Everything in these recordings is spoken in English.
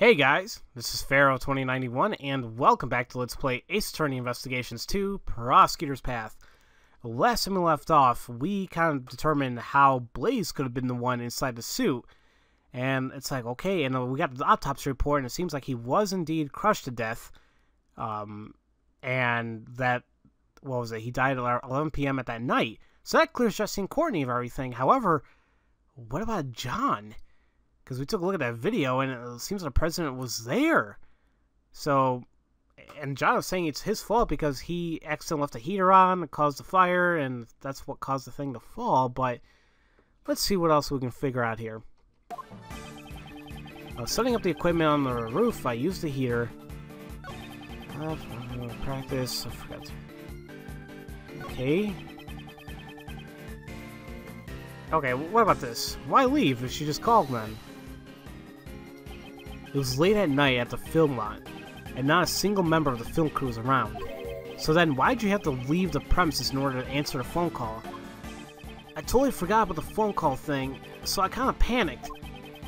Hey guys, this is Pharaoh2091 and welcome back to Let's Play Ace Attorney Investigations 2 Prosecutor's Path. Last time we left off, we kind of determined how Blaze could have been the one inside the suit. And it's like, okay, and we got the autopsy report and it seems like he was indeed crushed to death. And that, what was it, he died at 11 p.m. at that night. So that clears Jesse and Courtney of everything. However, what about John? Because we took a look at that video, and it seems the president was there. So, and John was saying it's his fault because he accidentally left the heater on and caused the fire, and that's what caused the thing to fall. But let's see what else we can figure out here. Setting up the equipment on the roof, I used the heater. Practice, I forgot. Okay. Okay, what about this? Why leave if she just called then? It was late at night at the film lot, and not a single member of the film crew was around. So then, why'd you have to leave the premises in order to answer the phone call? I totally forgot about the phone call thing, so I kind of panicked.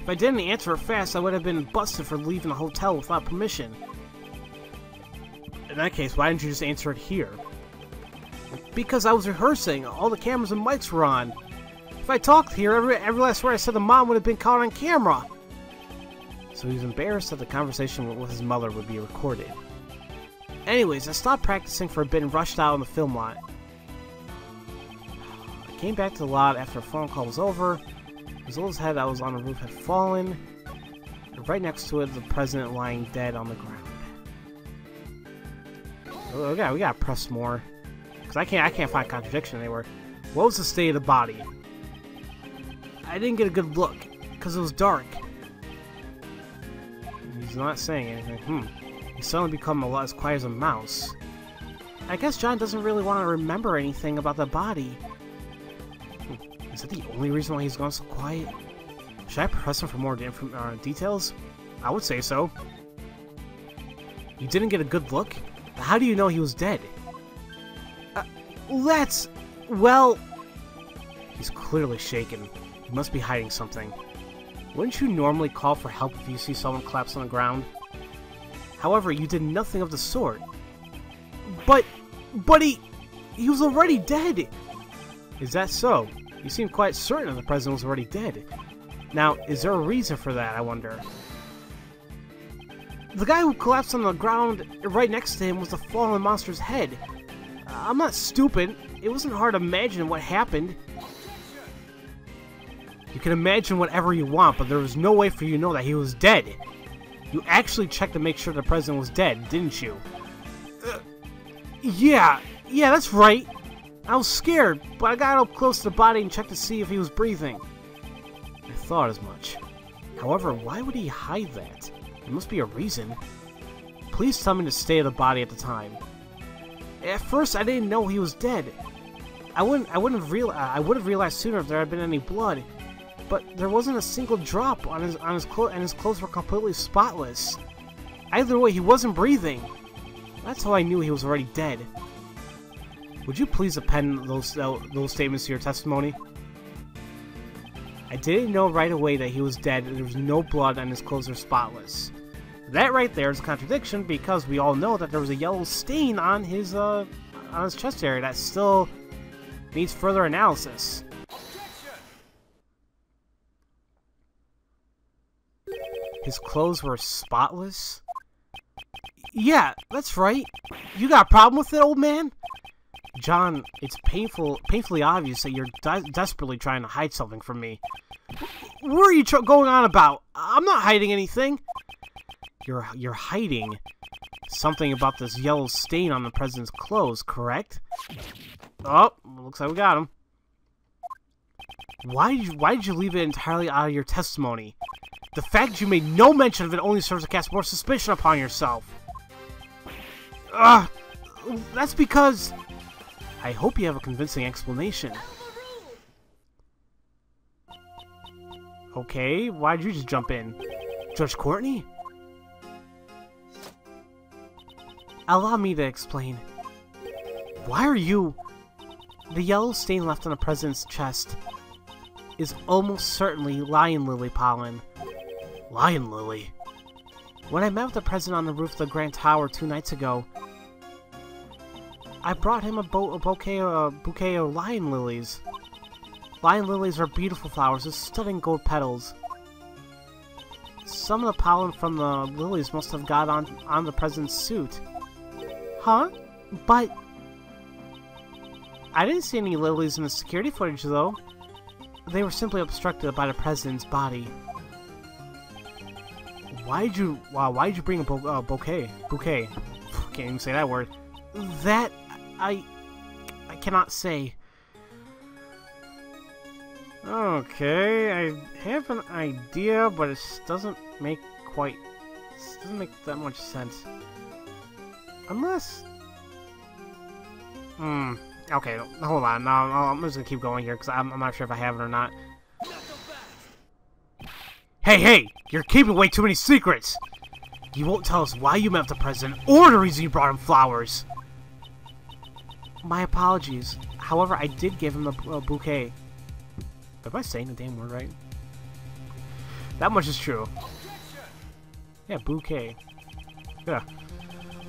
If I didn't answer it fast, I would have been busted for leaving the hotel without permission. In that case, why didn't you just answer it here? Because I was rehearsing, all the cameras and mics were on. If I talked here, every last word I said to Mom would have been caught on camera. So he was embarrassed that the conversation with his mother would be recorded. Anyways, I stopped practicing for a bit and rushed out on the film lot. I came back to the lot after the phone call was over. His old head that was on the roof had fallen, and right next to it, the president lying dead on the ground. Oh, we gotta press more, because I can't find contradiction anywhere. What was the state of the body? I didn't get a good look, because it was dark. He's not saying anything. He's suddenly become a lot as quiet as a mouse. I guess John doesn't really want to remember anything about the body. Is that the only reason why he's gone so quiet? Should I press him for more details? I would say so. You didn't get a good look? How do you know he was dead? Well... He's clearly shaken. He must be hiding something. Wouldn't you normally call for help if you see someone collapse on the ground? However, you did nothing of the sort. But he was already dead! Is that so? You seem quite certain that the president was already dead. Now, is there a reason for that, I wonder? The guy who collapsed on the ground right next to him was the fallen monster's head. I'm not stupid. It wasn't hard to imagine what happened. You can imagine whatever you want, but there was no way for you to know that he was dead. You actually checked to make sure the president was dead, didn't you? Yeah, that's right. I was scared, but I got up close to the body and checked to see if he was breathing. I thought as much. However, why would he hide that? There must be a reason. Please tell me the state of the body at the time. At first, I didn't know he was dead. I would have realized sooner if there had been any blood. But there wasn't a single drop on his clothes, and his clothes were completely spotless. Either way, he wasn't breathing. That's how I knew he was already dead. Would you please append those statements to your testimony? I didn't know right away that he was dead, and there was no blood, and his clothes were spotless. That right there is a contradiction, because we all know that there was a yellow stain on his chest area that still needs further analysis. His clothes were spotless? Yeah, that's right. You got a problem with it, old man? John, it's painfully obvious that you're desperately trying to hide something from me. What are you going on about? I'm not hiding anything. You're hiding something about this yellow stain on the president's clothes, correct? Oh, looks like we got him. Why did you leave it entirely out of your testimony? The fact that you made no mention of it only serves to cast more suspicion upon yourself. That's because... I hope you have a convincing explanation. Okay, why'd you just jump in? Judge Courtney? Allow me to explain. Why are you... The yellow stain left on the president's chest is almost certainly lion lily pollen. Lion lily? When I met with the president on the roof of the Grand Tower 2 nights ago, I brought him a bouquet of lion lilies. Lion lilies are beautiful flowers with stunning gold petals. Some of the pollen from the lilies must have got on the president's suit. Huh? But I didn't see any lilies in the security footage, though. They were simply obstructed by the president's body. Why'd you bring a bouquet? Bouquet. Can't even say that word. That I cannot say. Okay, I have an idea, but it doesn't make that much sense. Unless... Okay, hold on. Now I'm just gonna keep going here, because I'm not sure if I have it or not. Hey! You're keeping way too many secrets! You won't tell us why you met with the president, or the reason you brought him flowers! My apologies. However, I did give him a bouquet. Am I saying the damn word right? That much is true. Yeah, bouquet. Yeah.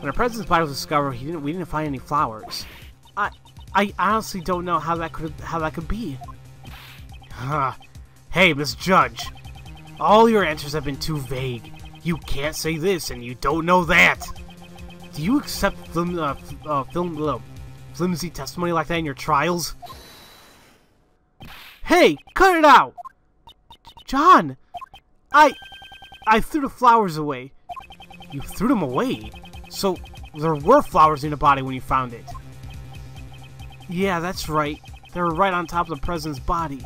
When the president's body was discovered, we didn't find any flowers. I honestly don't know how that could be. Hey, Miss Judge. All your answers have been too vague. You can't say this, and you don't know that. Do you accept flimsy testimony like that in your trials? Hey, cut it out! John! I threw the flowers away. You threw them away? So, there were flowers in the body when you found it? Yeah, that's right. They were right on top of the president's body.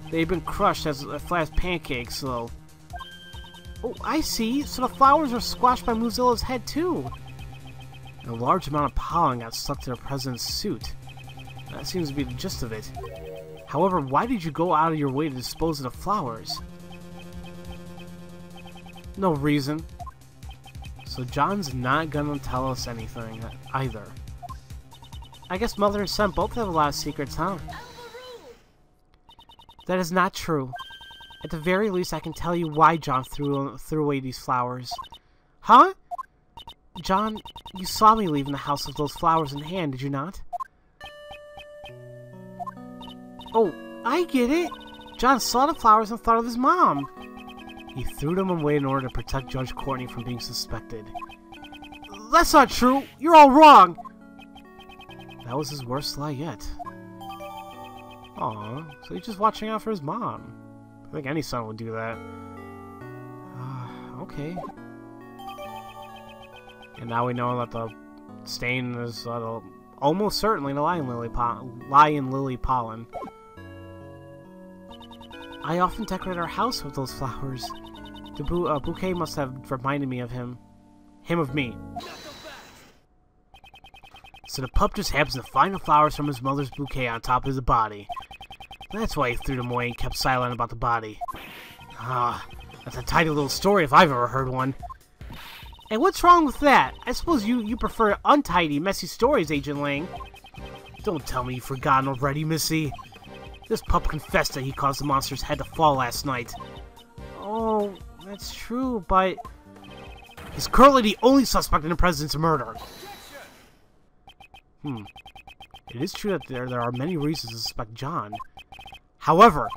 They had been crushed as flat pancakes, though. Oh, I see. So the flowers were squashed by Mozilla's head, too. A large amount of pollen got stuck to the president's suit. That seems to be the gist of it. However, why did you go out of your way to dispose of the flowers? No reason. So John's not gonna tell us anything, either. I guess Mother and son both have a lot of secrets, huh? That is not true. At the very least, I can tell you why John threw away these flowers. Huh? John, you saw me leaving the house with those flowers in hand, did you not? Oh, I get it. John saw the flowers and thought of his mom. He threw them away in order to protect Judge Courtney from being suspected. That's not true. You're all wrong. That was his worst lie yet. Aw, so he's just watching out for his mom. I think any son would do that. Okay. And now we know that the stain is almost certainly the lion lily pollen. I often decorate our house with those flowers. The bouquet must have reminded me of him. Him of me. So the pup just happens to find the flowers from his mother's bouquet on top of the body. That's why he threw them away and kept silent about the body. That's a tidy little story if I've ever heard one. And what's wrong with that? I suppose you prefer untidy, messy stories, Agent Lang. Don't tell me you've forgotten already, Missy. This pup confessed that he caused the monster's head to fall last night. Oh, that's true, but... he's currently the only suspect in the president's murder. It is true that there are many reasons to suspect John. However,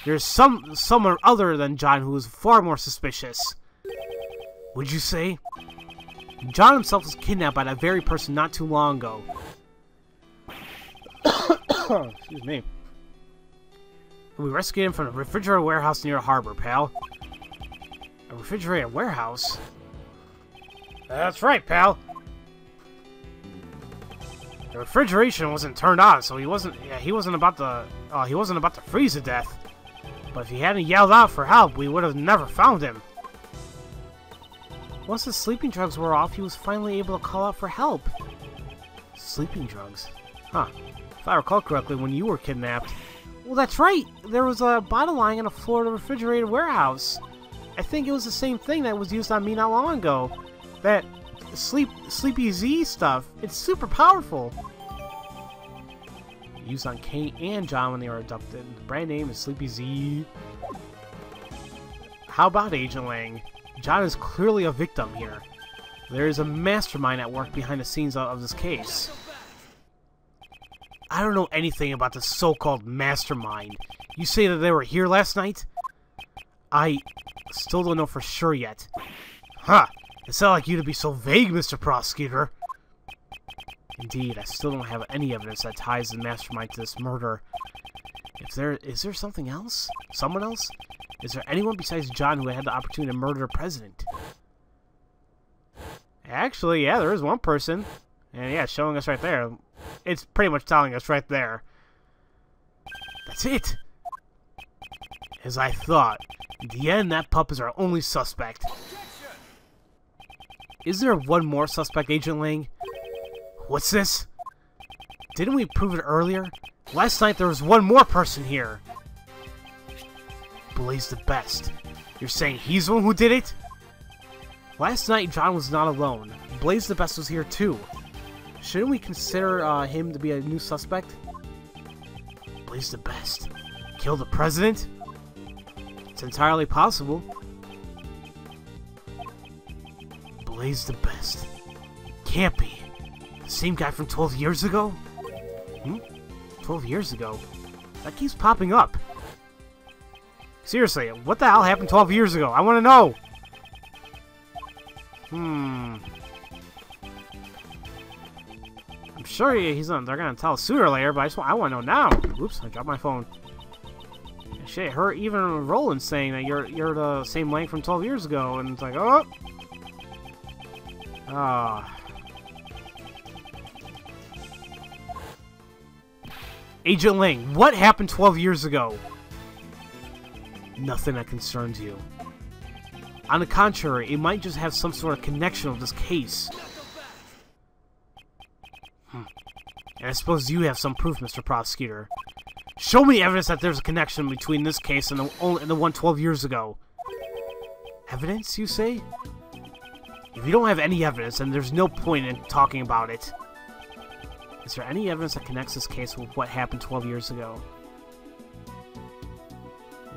there's someone other than John who is far more suspicious. Would you say? John himself was kidnapped by that very person not too long ago. Excuse me. We rescued him from a refrigerator warehouse near a harbor, pal. A refrigerator warehouse? That's right, pal. The refrigeration wasn't turned on, so he wasn't about to freeze to death. But if he hadn't yelled out for help, we would have never found him. Once the sleeping drugs were off, he was finally able to call out for help. Sleeping drugs? Huh. If I recall correctly, when you were kidnapped... Well, that's right! There was a bottle lying on the floor of the refrigerated warehouse. I think it was the same thing that was used on me not long ago. That Sleepy Z stuff. It's super powerful. Used on Kate and John when they were abducted. The brand name is Sleepy Z. How about Agent Lang? John is clearly a victim here. There is a mastermind at work behind the scenes of this case. I don't know anything about the so-called mastermind. You say that they were here last night? I still don't know for sure yet. Huh. It's not like you to be so vague, Mr. Prosecutor. Indeed, I still don't have any evidence that ties the mastermind to this murder. Is there something else? Someone else? Is there anyone besides John who had the opportunity to murder the president? Actually, yeah, there is one person. And yeah, it's showing us right there. It's pretty much telling us right there. That's it! As I thought. In the end, that pup is our only suspect. Is there one more suspect, Agent Lang? What's this? Didn't we prove it earlier? Last night there was one more person here. Blaze the Best. You're saying he's the one who did it? Last night John was not alone. Blaze the Best was here too. Shouldn't we consider him to be a new suspect? Blaze the Best. Kill the president? It's entirely possible. Blaze the Best. Can't be. The same guy from 12 years ago? 12 years ago? That keeps popping up. Seriously, what the hell happened 12 years ago? I want to know! I'm sure they're gonna tell us sooner or later, but I want to know now. Oops, I dropped my phone. Shit, even Roland's saying that you're the same Lang from 12 years ago, and it's like, oh! Agent Lang, what happened 12 years ago? Nothing that concerns you. On the contrary, it might just have some sort of connection with this case. And I suppose you have some proof, Mr. Prosecutor. Show me evidence that there's a connection between this case and the one 12 years ago. Evidence, you say? If you don't have any evidence, then there's no point in talking about it. Is there any evidence that connects this case with what happened 12 years ago?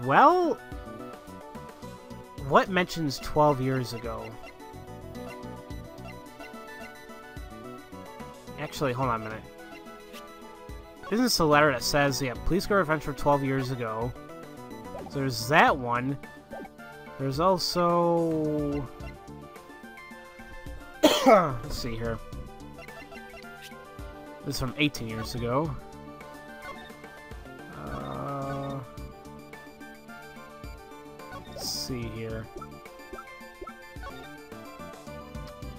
Well, what mentions 12 years ago? Actually, hold on a minute. Isn't this a letter that says, yeah, police got revenge for 12 years ago? So there's that one. There's also... Let's see here. This is from 18 years ago. Let's see here.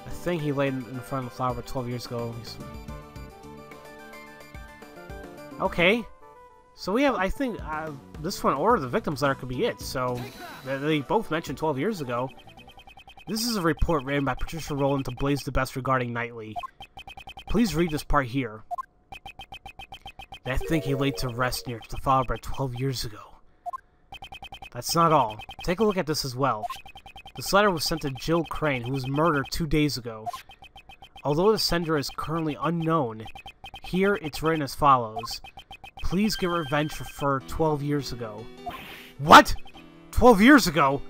I think he laid in front of the flower 12 years ago. Okay. So we have, I think, this one or the victim's letter could be it. So they both mentioned 12 years ago. This is a report written by Patricia Rowland to Blaze the Best regarding Knightley. Please read this part here. I think he laid to rest near the flower 12 years ago. That's not all. Take a look at this as well. This letter was sent to Jill Crane, who was murdered 2 days ago. Although the sender is currently unknown, here it's written as follows. Please get revenge for 12 years ago. What? 12 years ago?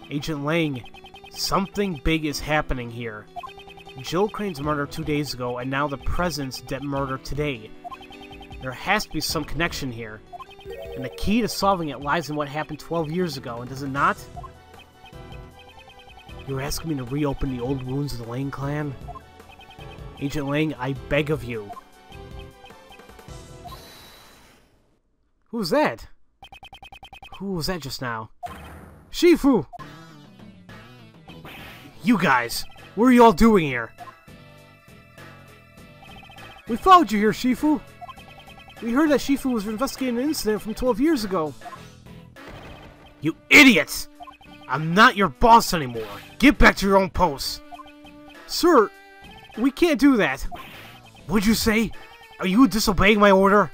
Agent Lang, something big is happening here. Jill Crane's murder 2 days ago, and now the president's dead murder today. There has to be some connection here. And the key to solving it lies in what happened 12 years ago, and does it not? You're asking me to reopen the old wounds of the Lang clan? Agent Lang, I beg of you. Who's that? Who was that just now? Shifu! You guys! What are you all doing here? We followed you here, Shifu! We heard that Shifu was investigating an incident from 12 years ago. You idiots! I'm not your boss anymore. Get back to your own posts. Sir, we can't do that. What'd you say? Are you disobeying my order?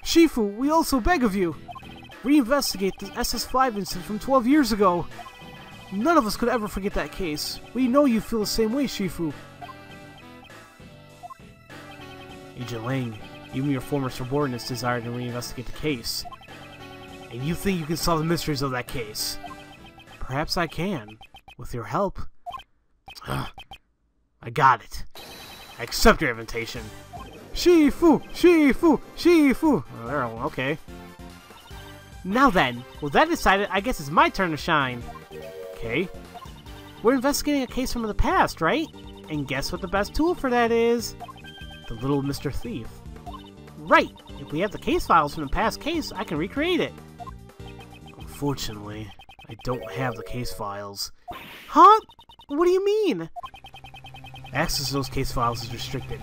Shifu, we also beg of you. Reinvestigate the SS5 incident from 12 years ago. None of us could ever forget that case. We know you feel the same way, Shifu. Agent Lang, even your former subordinates desire to reinvestigate the case. And you think you can solve the mysteries of that case. Perhaps I can, with your help. I got it. I accept your invitation. Shifu! Shifu! Shifu! Oh, okay. Now then, with that decided, I guess it's my turn to shine. Okay. We're investigating a case from the past, right? And guess what the best tool for that is? The little Mr. Thief. Right! If we have the case files from the past case, I can recreate it. Unfortunately, I don't have the case files. Huh? What do you mean? Access to those case files is restricted.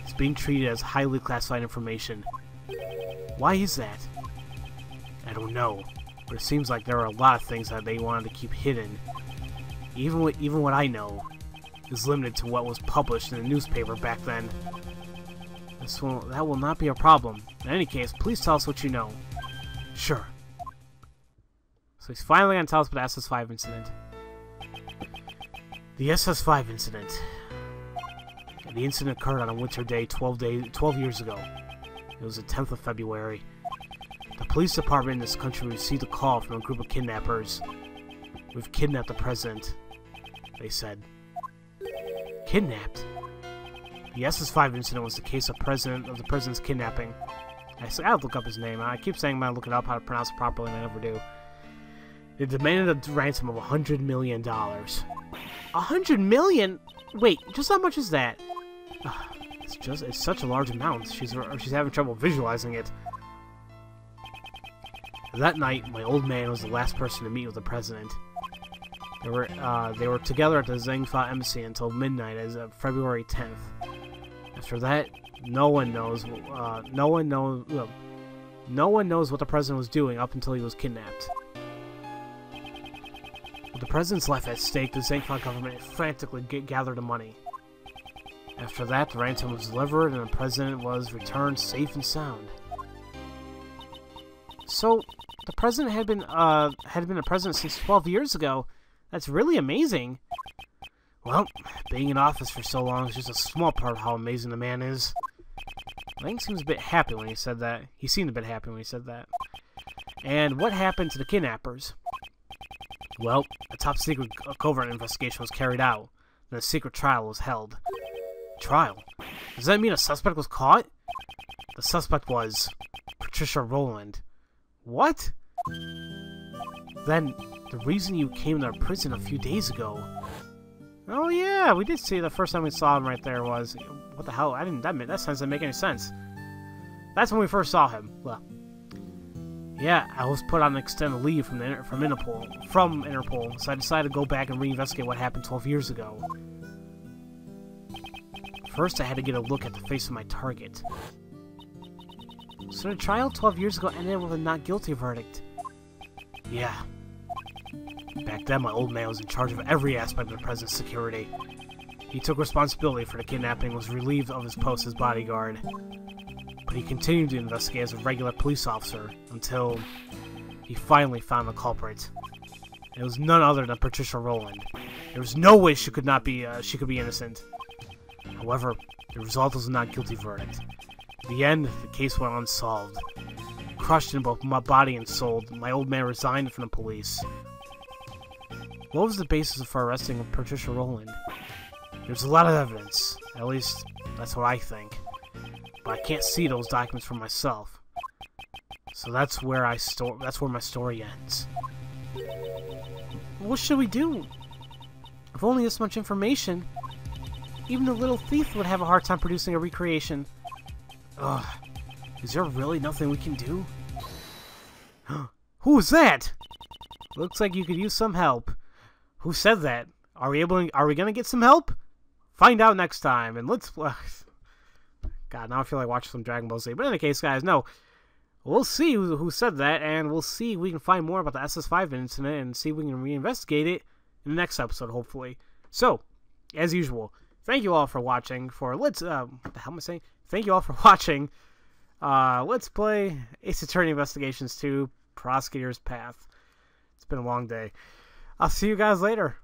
It's being treated as highly classified information. Why is that? I don't know, but it seems like there are a lot of things that they wanted to keep hidden. Even what I know is limited to what was published in the newspaper back then. That will not be a problem. In any case, please tell us what you know. Sure. So he's finally going to tell us about the SS5 incident. The SS5 incident. The incident occurred on a winter day 12 years ago. It was the 10th of February. The police department in this country received a call from a group of kidnappers. We've kidnapped the president, they said. Kidnapped? The SS5 incident was the case of the president's kidnapping. I gotta look up his name. I keep saying I'm gonna look it up how to pronounce it properly, and I never do. They demanded a ransom of $100 million. $100 million? Wait, just how much is that? It's such a large amount. She's having trouble visualizing it. That night, my old man was the last person to meet with the president. They were together at the Zhengfa embassy until midnight as of February 10th. After that, no one knows what the president was doing up until he was kidnapped. With the president's life at stake, the Zhengfa government frantically gathered the money. After that, the ransom was delivered and the president was returned safe and sound. So, the president had been a president since 12 years ago. That's really amazing. Well, being in office for so long is just a small part of how amazing the man is. Lang seems a bit happy when he said that. He seemed a bit happy when he said that. And what happened to the kidnappers? Well, a top-secret covert investigation was carried out, and a secret trial was held. Trial? Does that mean a suspect was caught? The suspect was Patricia Rowland. What? Then, the reason you came to our prison a few days ago... Oh yeah, we did see the first time we saw him right there was... What the hell? That sentence didn't make any sense. That's when we first saw him. Well, yeah, I was put on an extended leave from Interpol, so I decided to go back and reinvestigate what happened 12 years ago. First, I had to get a look at the face of my target. So the trial 12 years ago ended with a not guilty verdict. Yeah. Back then, my old man was in charge of every aspect of the president's security. He took responsibility for the kidnapping and was relieved of his post as bodyguard. But he continued to investigate as a regular police officer until he finally found the culprit. It was none other than Patricia Rowland. There was no way she could be innocent. However, the result was a not guilty verdict. In the end, the case went unsolved. Crushed in both my body and soul, my old man resigned from the police. What was the basis for arresting Patricia Rowland? There's a lot of evidence. At least, that's what I think. But I can't see those documents for myself. So that's where my story ends. What should we do? With only this much information, even the little thief would have a hard time producing a recreation. Ugh. Is there really nothing we can do? Who was that? Looks like you could use some help. Who said that? Are we gonna get some help? Find out next time, and let's... God, now I feel like watching some Dragon Ball Z. But in any case, guys, no. We'll see who said that, and we'll see if we can find more about the SS5 incident, and see if we can reinvestigate it in the next episode, hopefully. So, as usual, thank you all for watching. What the hell am I saying? Thank you all for watching. Let's play Ace Attorney Investigations 2, Prosecutor's Path. It's been a long day. I'll see you guys later.